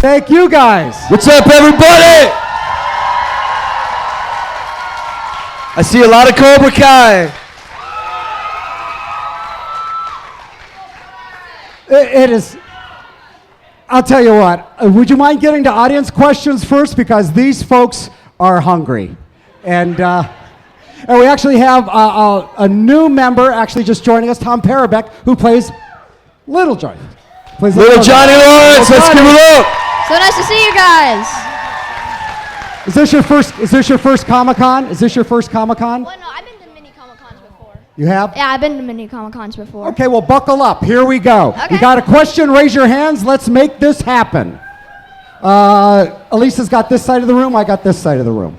Thank you guys. What's up, everybody? I see a lot of Cobra Kai. It is. I'll tell you what. Would you mind getting to audience questions first, because these folks are hungry, and we actually have a new member actually just joining us, Tom Parabeck, who plays Little Johnny. Little Johnny Lawrence. Let's give it up. So nice to see you guys. Is this your first Comic-Con? Is this your first Comic-Con? Well, no, I've been to mini Comic-Cons before. You have? Yeah, I've been to mini Comic-Cons before. Okay, well, buckle up. Here we go. Okay. You got a question? Raise your hands. Let's make this happen. Elisa's got this side of the room. I got this side of the room.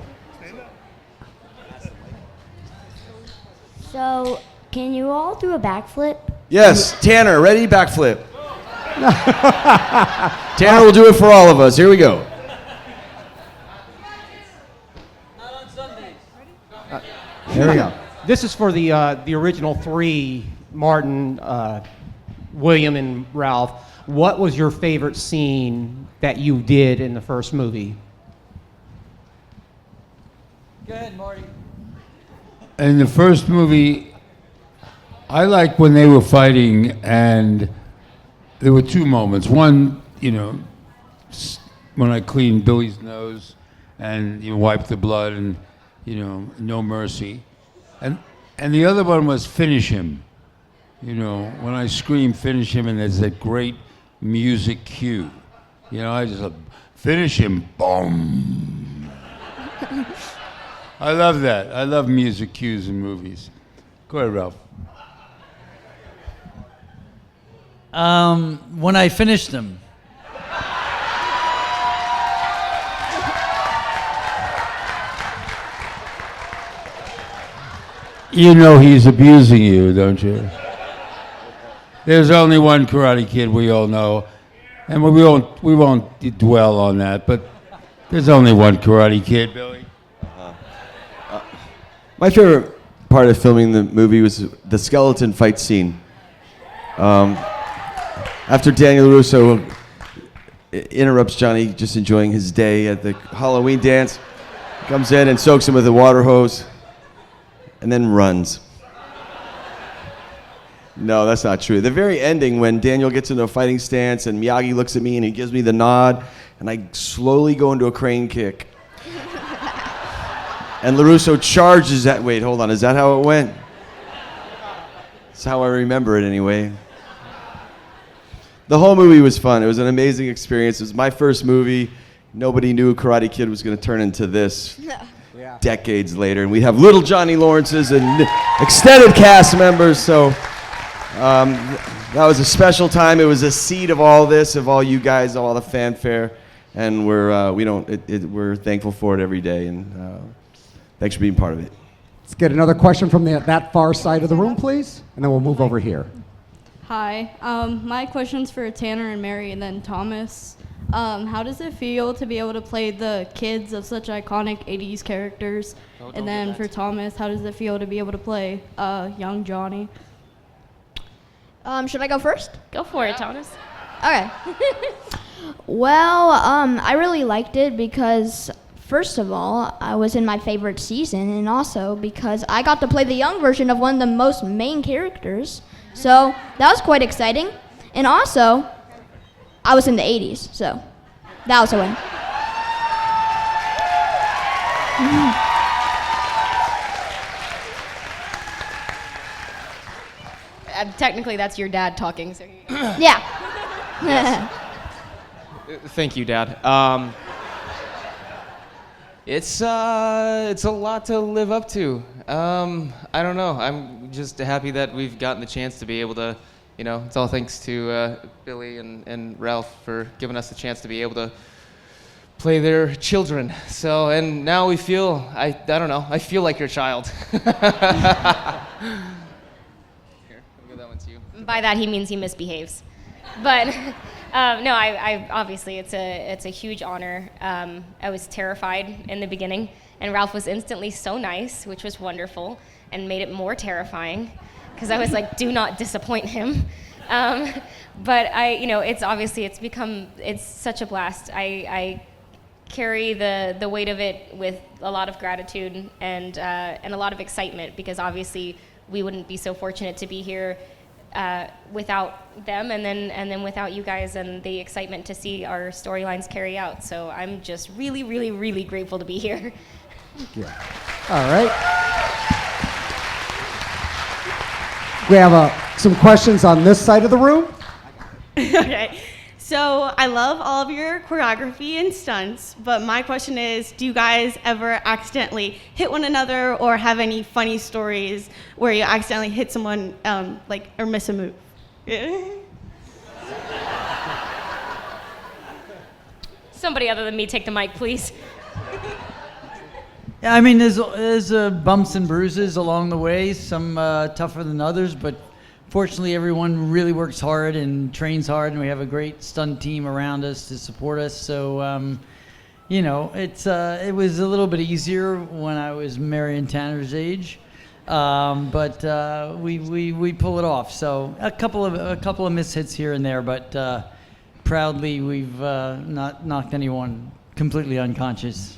So, can you all do a backflip? Yes, Tanner, ready? Backflip. Tanner will do it for all of us. Here we go. Here we go. This is for the original three, Martin, William, and Ralph. What was your favorite scene that you did in the first movie? Go ahead, Marty. In the first movie, I like when they were fighting, and there were two moments. One, when I cleaned Billy's nose and wiped the blood, and no mercy. And the other one was finish him. When I scream finish him, and there's that great music cue. I just finish him, boom. I love that. I love music cues in movies. Go ahead, Ralph. When I finished him. You know he's abusing you, don't you? There's only one Karate Kid, we all know, and we won't dwell on that. But there's only one Karate Kid, Billy. My favorite part of filming the movie was the skeleton fight scene. After Daniel Russo interrupts Johnny just enjoying his day at the Halloween dance, comes in and soaks him with a water hose, and then runs. No, that's not true. The very ending, when Daniel gets into a fighting stance and Miyagi looks at me and he gives me the nod, and I slowly go into a crane kick. And LaRusso charges that. Wait, hold on. Is that how it went? That's how I remember it anyway. The whole movie was fun. It was an amazing experience. It was my first movie. Nobody knew Karate Kid was going to turn into this decades later. And we have little Johnny Lawrence's and extended cast members. So that was a special time. It was a seed of all this, of all you guys, all the fanfare. And we're thankful for it every day. And thanks for being part of it. Let's get another question from that far side of the room, please, and then we'll move over here. Hi. My question's for Tanner and Mary and then Thomas. How does it feel to be able to play the kids of such iconic 80s characters? And then for Thomas, how does it feel to be able to play young Johnny? Should I go first? Go for it, Thomas. Okay. Well, I really liked it because, first of all, I was in my favorite season, and also because I got to play the young version of one of the most main characters. So that was quite exciting. And also, I was in the 80s, so that was a win. Technically, that's your dad talking. So Yeah. Yes. Thank you, Dad. It's a lot to live up to. I don't know. I'm just happy that we've gotten the chance to be able to, it's all thanks to Billy and Ralph for giving us the chance to be able to play their children. So, and now we feel, I don't know, I feel like your child. Here, I'll give that one to you. by that he means he misbehaves. But no, I obviously it's a huge honor. I was terrified in the beginning, and Ralph was instantly so nice, which was wonderful, and made it more terrifying, because I was like, do not disappoint him. But it's such a blast. I carry the weight of it with a lot of gratitude and a lot of excitement, because obviously we wouldn't be so fortunate to be here without them, and then without you guys and the excitement to see our storylines carry out. So I'm just really, really, really grateful to be here. Yeah. All right. We have some questions on this side of the room. Okay. So I love all of your choreography and stunts, but my question is, do you guys ever accidentally hit one another or have any funny stories where you accidentally hit someone or miss a move? Somebody other than me take the mic, please. Yeah, I mean, there's bumps and bruises along the way, some tougher than others, but fortunately everyone really works hard and trains hard, and we have a great stunt team around us to support us. So, it was a little bit easier when I was Marion Tanner's age, but we pull it off. So a couple of mishits here and there, but proudly we've not knocked anyone completely unconscious.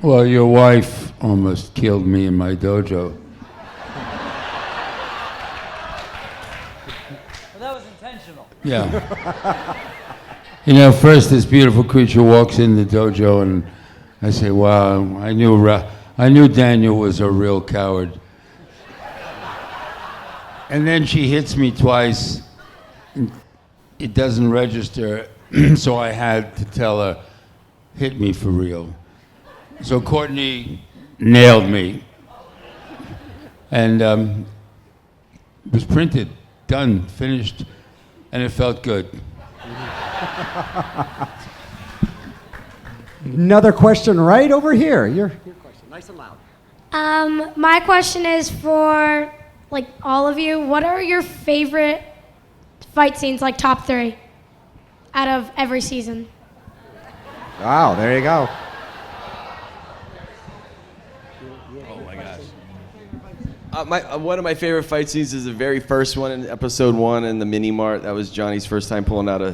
Well, your wife almost killed me in my dojo. Well, that was intentional. Yeah. First this beautiful creature walks in the dojo, and I say, wow, I knew Daniel was a real coward. And then she hits me twice. It doesn't register, so I had to tell her, hit me for real. So Courtney nailed me. And it was printed, done, finished, and it felt good. Another question right over here. Your question, nice and loud. My question is for all of you. What are your favorite fight scenes, top 3 out of every season? Wow, there you go. One of my favorite fight scenes is the very first one in episode 1 in the mini mart. That was Johnny's first time pulling out a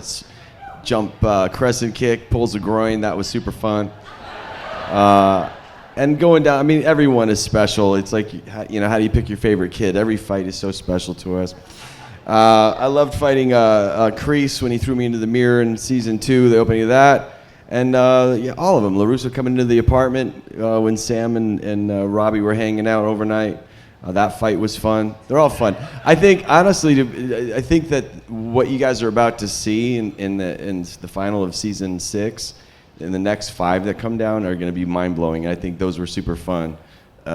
jump crescent kick, pulls a groin. That was super fun. And going down, I mean, everyone is special. It's like, how do you pick your favorite kid? Every fight is so special to us. I loved fighting Kreese when he threw me into the mirror in season 2, the opening of that. And all of them. LaRusso coming into the apartment when Sam and Robbie were hanging out overnight. That fight was fun. They're all fun. I think, honestly, I think that what you guys are about to see in the final of season 6, and the next 5 that come down are going to be mind-blowing. I think those were super fun.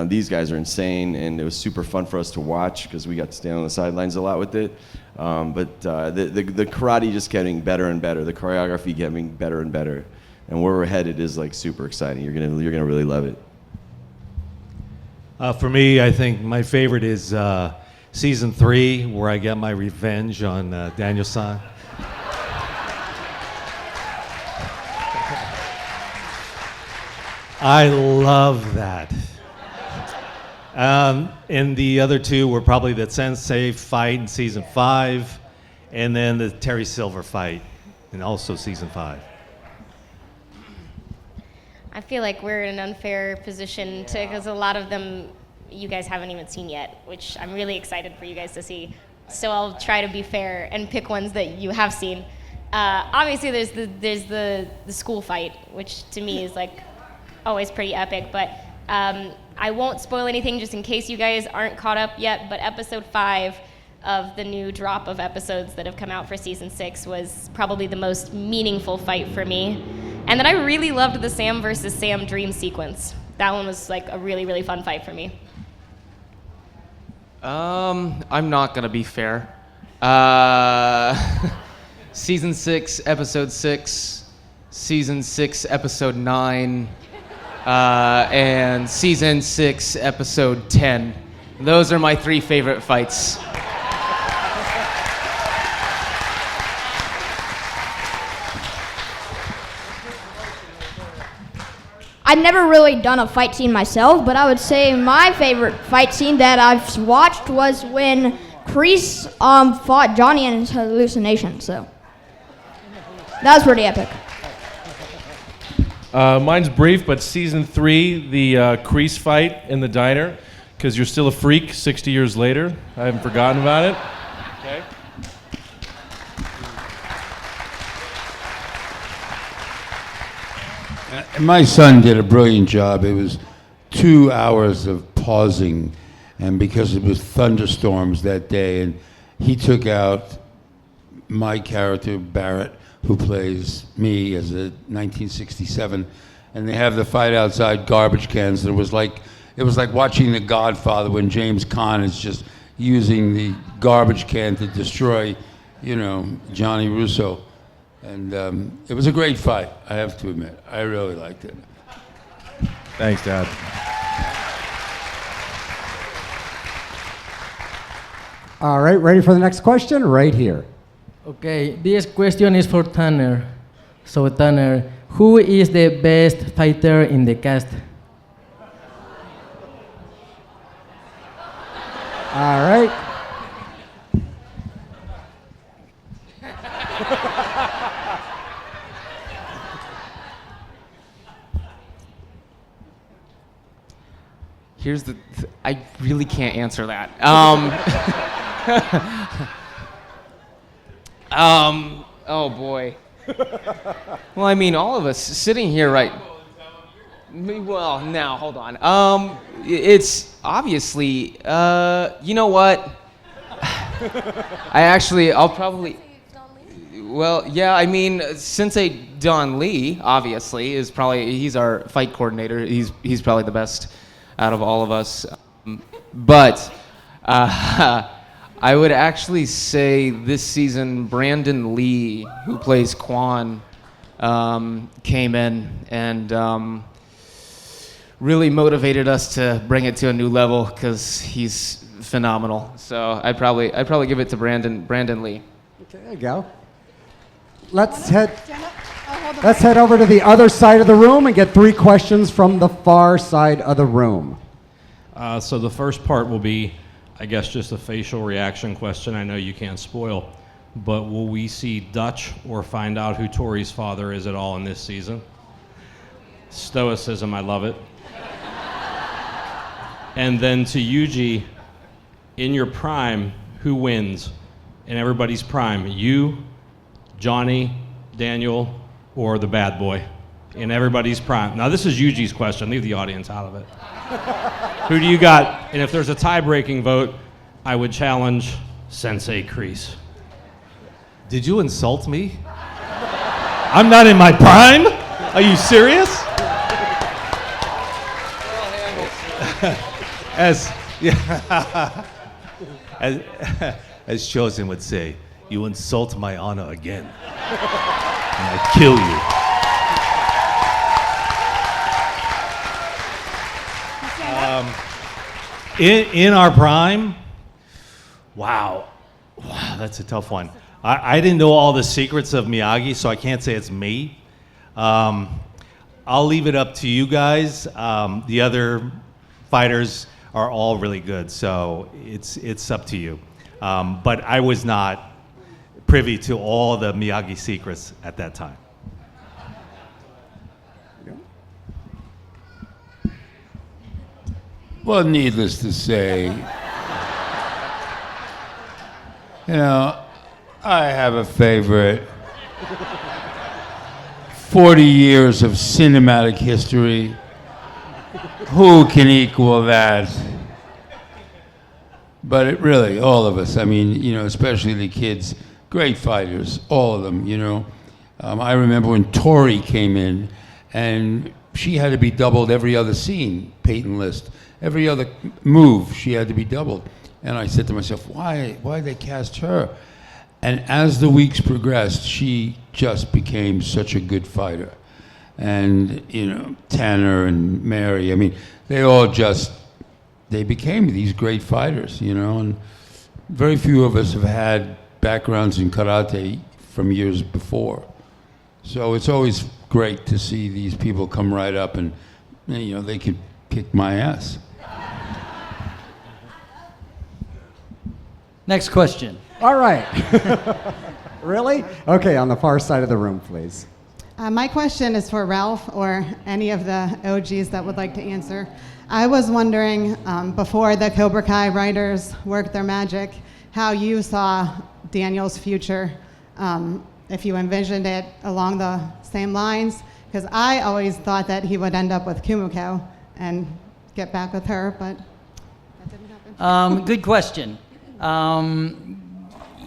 These guys are insane, and it was super fun for us to watch because we got to stand on the sidelines a lot with it. But the karate just getting better and better. The choreography getting better and better. And where we're headed is super exciting. You're gonna really love it. For me, I think my favorite is season 3, where I get my revenge on Daniel-san. I love that. And the other 2 were probably the Sensei fight in season 5, and then the Terry Silver fight in also season 5. I feel like we're in an unfair position because a lot of them you guys haven't even seen yet, which I'm really excited for you guys to see. So I'll try to be fair and pick ones that you have seen. Obviously, there's the school fight, which to me is always pretty epic. But I won't spoil anything just in case you guys aren't caught up yet. But episode 5 of the new drop of episodes that have come out for season 6 was probably the most meaningful fight for me. And then I really loved the Sam versus Sam dream sequence. That one was a really, really fun fight for me. I'm not gonna be fair. Season 6, episode 6, season 6, episode 9, and season 6, episode 10. Those are my 3 favorite fights. I've never really done a fight scene myself, but I would say my favorite fight scene that I've watched was when Kreese fought Johnny in his hallucination, so that was pretty epic. Mine's brief, but season 3, the Kreese fight in the diner, because you're still a freak 60 years later. I haven't forgotten about it. Okay. My son did a brilliant job. It was 2 hours of pausing, and because it was thunderstorms that day, and he took out my character, Barrett, who plays me as a 1967, and they have the fight outside garbage cans. And it was like watching The Godfather when James Caan is just using the garbage can to destroy, Johnny Russo. And it was a great fight, I have to admit. I really liked it. Thanks, Dad. All right, ready for the next question? Right here. Okay, this question is for Tanner. So Tanner, who is the best fighter in the cast? All right. Here's the. I really can't answer that. Oh boy. Well, I mean, all of us sitting here, right? Well, now hold on. It's obviously. You know what? I'll probably. Well, yeah. I mean, Sensei Don Lee, obviously, he's our fight coordinator. He's probably the best out of all of us. But I would actually say this season, Brandon Lee, who plays Quan, came in and really motivated us to bring it to a new level because he's phenomenal. So I'd probably give it to Brandon Lee. Okay, there you go. Let's head over to the other side of the room and get 3 questions from the far side of the room. So the first part will be, I guess, just a facial reaction question. I know you can't spoil, but will we see Dutch or find out who Tori's father is at all in this season? Stoicism, I love it. And then to Yuji, in your prime, who wins? In everybody's prime, you, Johnny, Daniel, or the bad boy? In everybody's prime. Now this is Yuji's question, leave the audience out of it. Who do you got? And if there's a tie-breaking vote, I would challenge Sensei Kreese. Did you insult me? I'm not in my prime? Are you serious? As Chosen would say, you insult my honor again, and I kill you. In our prime, wow, that's a tough one. I didn't know all the secrets of Miyagi, so I can't say it's me. I'll leave it up to you guys. The other fighters are all really good, so it's up to you. But I was not privy to all the Miyagi secrets at that time. Well, needless to say, I have a favorite. 40 years of cinematic history. Who can equal that? But it really, all of us, I mean, especially the kids, great fighters, all of them, I remember when Tori came in, and she had to be doubled every other scene, Peyton List. Every other move, she had to be doubled. And I said to myself, why did they cast her? And as the weeks progressed, she just became such a good fighter. And, Tanner and Mary, I mean, they became these great fighters, and very few of us have had backgrounds in karate from years before. So it's always great to see these people come right up and, they could kick my ass. Next question. All right. Really? Okay, on the far side of the room, please. My question is for Ralph or any of the OGs that would like to answer. I was wondering, before the Cobra Kai writers worked their magic, how you saw Daniel's future, if you envisioned it along the same lines, because I always thought that he would end up with Kumiko and get back with her, but that didn't happen. Good question.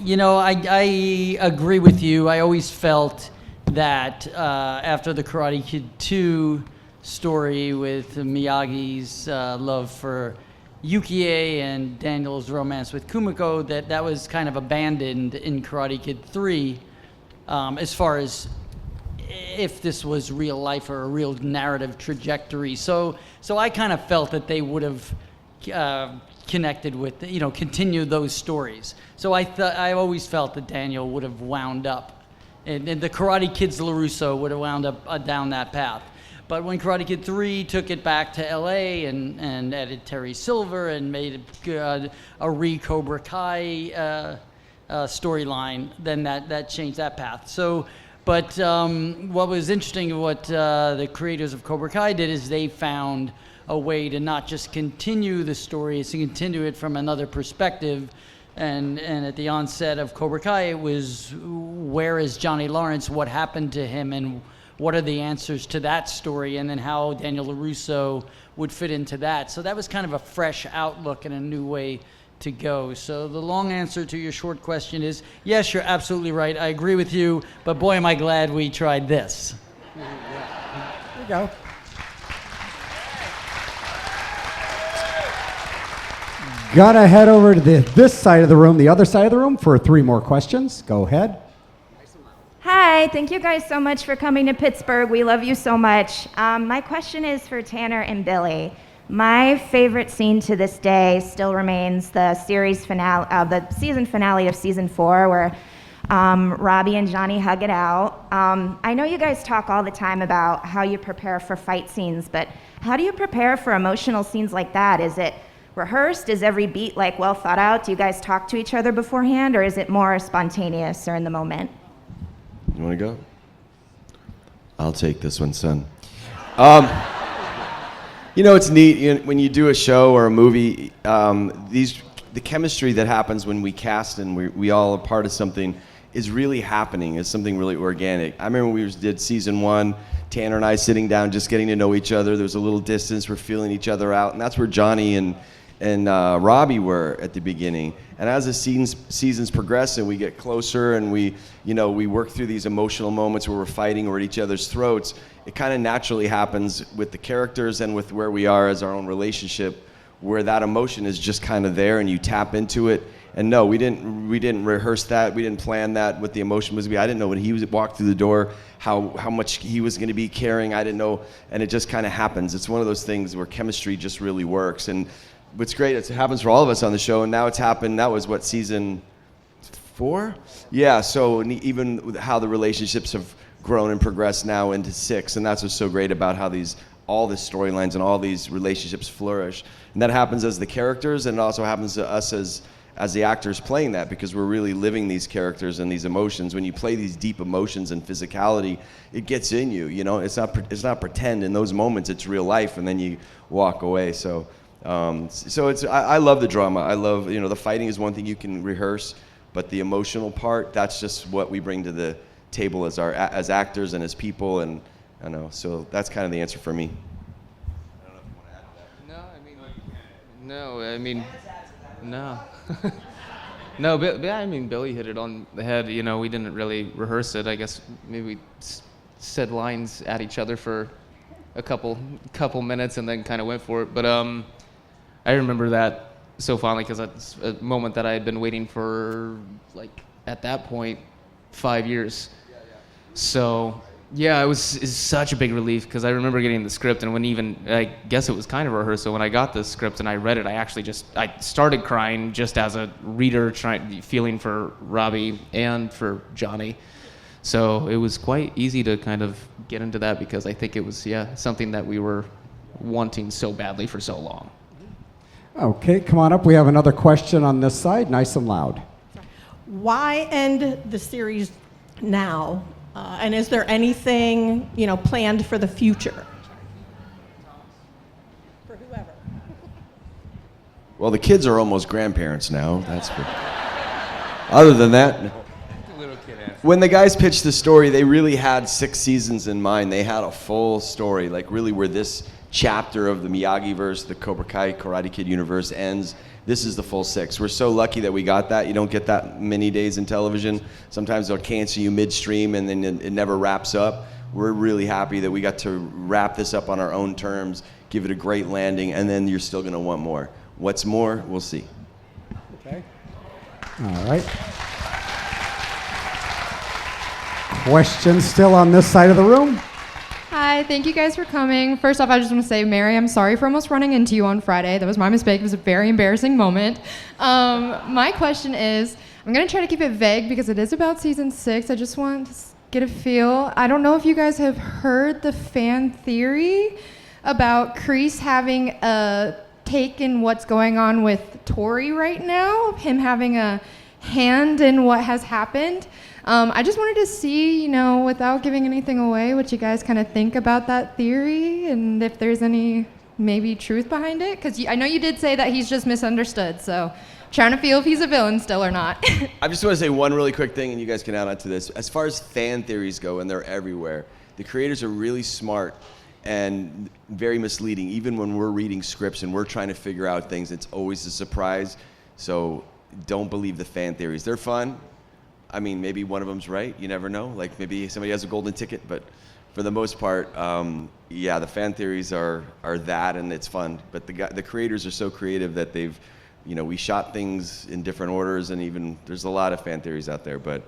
You know, I agree with you. I always felt that after the Karate Kid 2 story with Miyagi's love for Yukie and Daniel's romance with Kumiko, that was kind of abandoned in Karate Kid 3 as far as if this was real life or a real narrative trajectory. So I kind of felt that they would have connected with, you know, continue those stories. So I always felt that Daniel would have wound up, and the Karate Kids LaRusso would have wound up down that path. But when Karate Kid 3 took it back to LA and added Terry Silver and made a re-Cobra Kai storyline, then that changed that path. So, but what was interesting, what the creators of Cobra Kai did is they found a way to not just continue the story, it's to continue it from another perspective. And at the onset of Cobra Kai, it was, where is Johnny Lawrence? What happened to him? And what are the answers to that story? And then how Daniel LaRusso would fit into that. So that was kind of a fresh outlook and a new way to go. So the long answer to your short question is, yes, you're absolutely right. I agree with you, but boy, am I glad we tried this. There you go. Gotta head over to this side of the room, the other side of the room, for 3 more questions. Go ahead. Hi, thank you guys so much for coming to Pittsburgh. We love you so much. My question is for Tanner and Billy. My favorite scene to this day still remains the series finale, the season finale of season 4, where Robbie and Johnny hug it out. I know you guys talk all the time about how you prepare for fight scenes, but how do you prepare for emotional scenes like that? Is it rehearsed? Is every beat like well thought out? Do you guys talk to each other beforehand, or is it more spontaneous or in the moment? You want to go? I'll take this one, son. You know, it's neat when you do a show or a movie. The chemistry that happens when we cast and we all are part of something is really happening. It's something really organic. I remember when we did season 1, Tanner and I sitting down, just getting to know each other. There was a little distance. We're feeling each other out, and that's where Johnny and Robbie were at the beginning. And as the seasons progress and we get closer and we work through these emotional moments where we're fighting or at each other's throats, it kind of naturally happens with the characters and with where we are as our own relationship, where that emotion is just kind of there and you tap into it. And no, we didn't rehearse that. We didn't plan that, what the emotion was. I didn't know when he walked through the door how much he was going to be caring. I didn't know, and it just kind of happens. It's one of those things where chemistry just really works. And what's great, it happens for all of us on the show, and now it's happened. That was what, season 4? Yeah, so even how the relationships have grown and progressed now into 6, and that's what's so great about how all the storylines and all these relationships flourish. And that happens as the characters, and it also happens to us as the actors playing that, because we're really living these characters and these emotions. When you play these deep emotions and physicality, it gets in you. You know, it's not pretend. In those moments, it's real life, and then you walk away. So I love the drama. I love, the fighting is one thing you can rehearse, but the emotional part, that's just what we bring to the table as actors and as people, and I know. So that's kind of the answer for me. No, I mean, Billy hit it on the head. We didn't really rehearse it. I guess maybe we said lines at each other for a couple minutes and then kind of went for it. But I remember that so fondly because that's a moment that I had been waiting for, like, at that point, 5 years. So yeah, it's such a big relief because I remember getting the script, and I guess it was kind of a rehearsal. When I got the script and I read it, I started crying just as a reader, feeling for Robbie and for Johnny. So it was quite easy to kind of get into that because I think it was something that we were wanting so badly for so long. Okay, come on up. We have another question on this side, nice and loud. Why end the series now? And is there anything, planned for the future? For whoever. Well, the kids are almost grandparents now. That's what. Other than that, when the guys pitched the story, they really had 6 seasons in mind. They had a full story, like really where this chapter of the Miyagi-verse, the Cobra Kai Karate Kid universe ends. This is the full 6. We're so lucky that we got that. You don't get that many days in television. Sometimes they'll cancel you midstream and then it never wraps up. We're really happy that we got to wrap this up on our own terms, give it a great landing, and then you're still going to want more. What's more, we'll see. Okay. All right. Questions still on this side of the room? Hi, thank you guys for coming. First off, I just want to say, Mary, I'm sorry for almost running into you on Friday. That was my mistake. It was a very embarrassing moment. My question is, I'm going to try to keep it vague because it is about season 6. I just want to get a feel. I don't know if you guys have heard the fan theory about Kreese having a take in what's going on with Tori right now, him having a hand in what has happened. I just wanted to see, without giving anything away, what you guys kind of think about that theory and if there's any maybe truth behind it. Because I know you did say that he's just misunderstood, so trying to feel if he's a villain still or not. I just want to say one really quick thing, and you guys can add on to this. As far as fan theories go, and they're everywhere, the creators are really smart and very misleading. Even when we're reading scripts and we're trying to figure out things, it's always a surprise. So don't believe the fan theories. They're fun. I mean, maybe one of them's right. You never know. Like maybe somebody has a golden ticket, but for the most part, the fan theories are that, and it's fun. But the creators are so creative that they've, we shot things in different orders, and even there's a lot of fan theories out there. But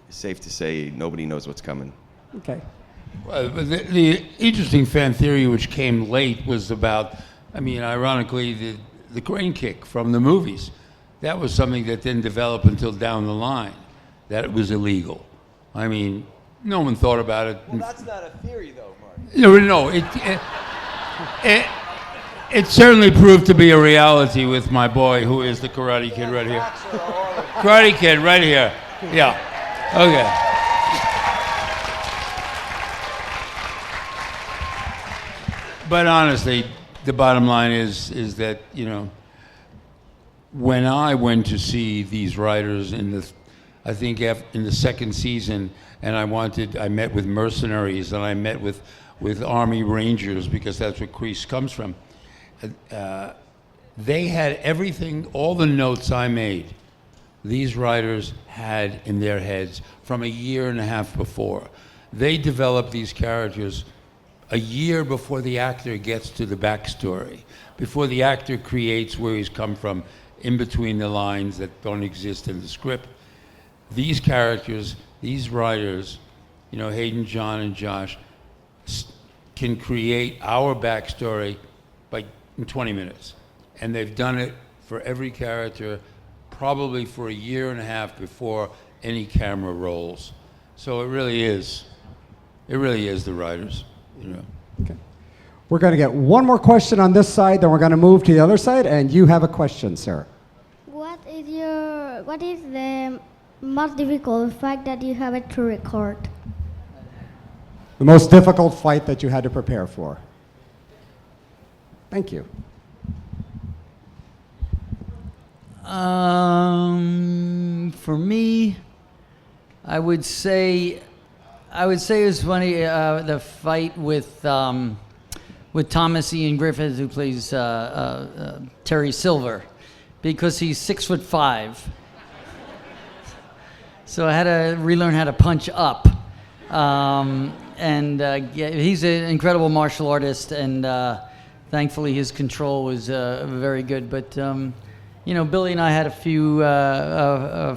safe to say, nobody knows what's coming. Okay. Well, the interesting fan theory which came late was about, ironically, the crane kick from the movies. That was something that didn't develop until down the line, that it was illegal. No one thought about it. Well, that's not a theory, though, Mark. No, it certainly proved to be a reality with my boy, who is the Karate Kid right here. Karate Kid right here. Yeah. Okay. But honestly, the bottom line is that, when I went to see these writers in the second season, and I met with mercenaries and I met with Army Rangers, because that's where Kreese comes from. They had everything, all the notes I made, these writers had in their heads from a year and a half before. They developed these characters a year before the actor gets to the backstory, before the actor creates where he's come from, in between the lines that don't exist in the script. These characters, these writers, Hayden, John, and Josh, can create our backstory in 20 minutes. And they've done it for every character, probably for a year and a half before any camera rolls. So it really is the writers, Okay. We're going to get one more question on this side, then we're going to move to the other side, and you have a question, sir. What is the most difficult fact that you have to record? The most difficult fight that you had to prepare for. Thank you. For me, I would say it was funny, the fight with Thomas Ian Griffith, who plays Terry Silver, because he's 6'5". So I had to relearn how to punch up. He's an incredible martial artist, and thankfully his control was very good. But Billy and I had a few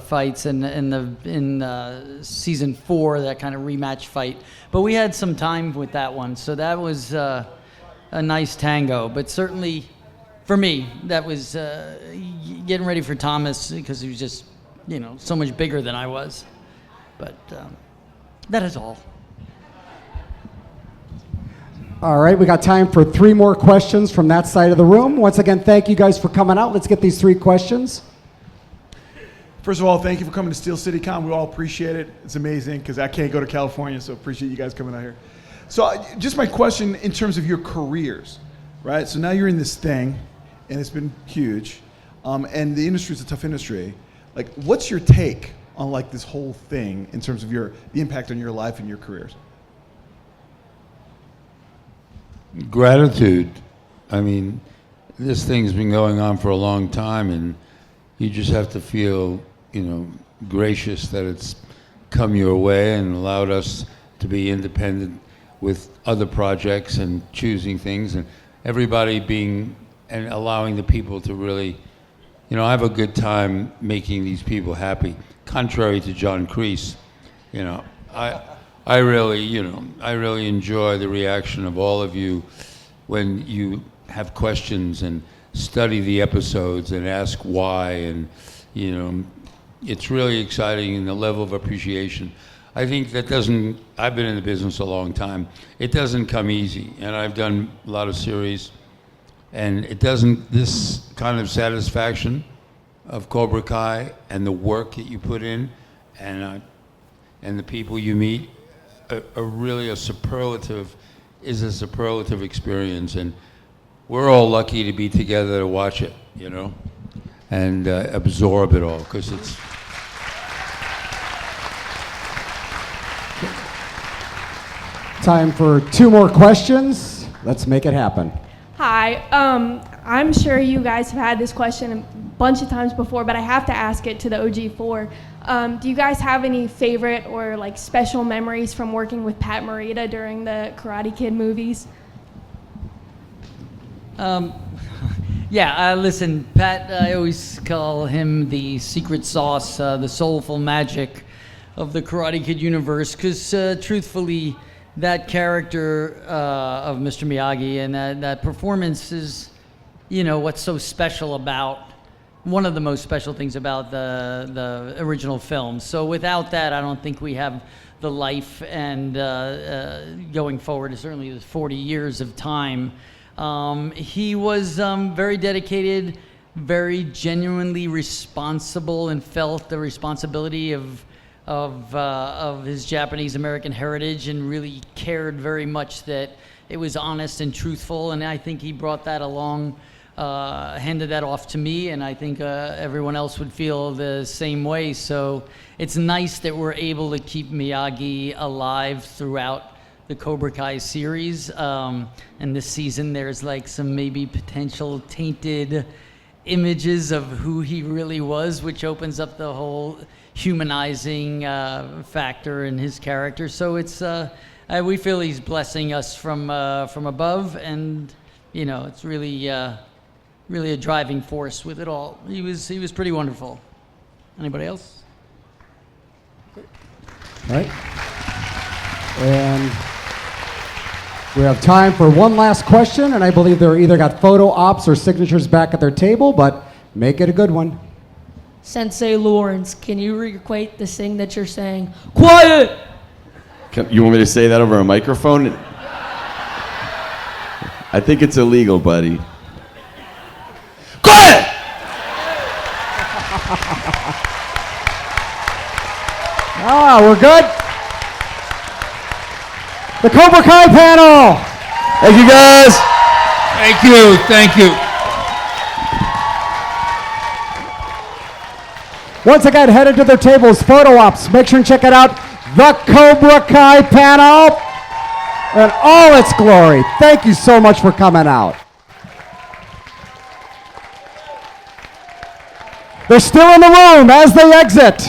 fights in season 4, that kind of rematch fight. But we had some time with that one, so that was a nice tango. But certainly, for me, that was getting ready for Thomas, because he was just, so much bigger than I was. But that is all. All right, we got time for 3 more questions from that side of the room. Once again, thank you guys for coming out. Let's get these 3 questions. First of all, thank you for coming to Steel City Con. We all appreciate it. It's amazing because I can't go to California, so appreciate you guys coming out here. So just my question in terms of your careers, right? So now you're in this thing, and it's been huge, and the industry is a tough industry. Like, what's your take on like this whole thing in terms of the impact on your life and your careers? Gratitude. I mean, this thing's been going on for a long time, and you just have to feel, gracious that it's come your way and allowed us to be independent with other projects and choosing things, and everybody being and allowing the people to really, I have a good time making these people happy. Contrary to John Kreese, I really enjoy the reaction of all of you when you have questions and study the episodes and ask why, and it's really exciting, and the level of appreciation. I think I've been in the business a long time. It doesn't come easy, and I've done a lot of series, and this kind of satisfaction of Cobra Kai and the work that you put in and the people you meet are really a superlative experience, and we're all lucky to be together to watch it, and absorb it all, because it's... Time for 2 more questions. Let's make it happen. Hi. I'm sure you guys have had this question a bunch of times before, but I have to ask it to the OG4. Do you guys have any favorite or like special memories from working with Pat Morita during the Karate Kid movies? Yeah, listen, Pat, I always call him the secret sauce, the soulful magic of the Karate Kid universe, because truthfully, that character of Mr. Miyagi and that performance is, what's so special about, one of the most special things about the original film. So without that, I don't think we have the life and going forward, certainly the 40 years of time. He was very dedicated, very genuinely responsible, and felt the responsibility of his Japanese American heritage, and really cared very much that it was honest and truthful. And I think he brought that along, handed that off to me, and I think everyone else would feel the same way. So it's nice that we're able to keep Miyagi alive throughout the Cobra Kai series. And this season there's like some maybe potential tainted images of who he really was, which opens up the whole humanizing factor in his character. So it's we feel he's blessing us from above, and it's really a driving force with it all. He was pretty wonderful. Anybody else? All right. And we have time for one last question, and I believe they're either got photo ops or signatures back at their table, but make it a good one. Sensei Lawrence, can you recreate this thing that you're saying? Quiet! You want me to say that over a microphone? I think it's illegal, buddy. Quiet! We're good. The Cobra Kai panel. Thank you, guys. Thank you. Once again, headed to their tables, photo ops. Make sure and check it out. The Cobra Kai panel in all its glory. Thank you so much for coming out. They're still in the room as they exit.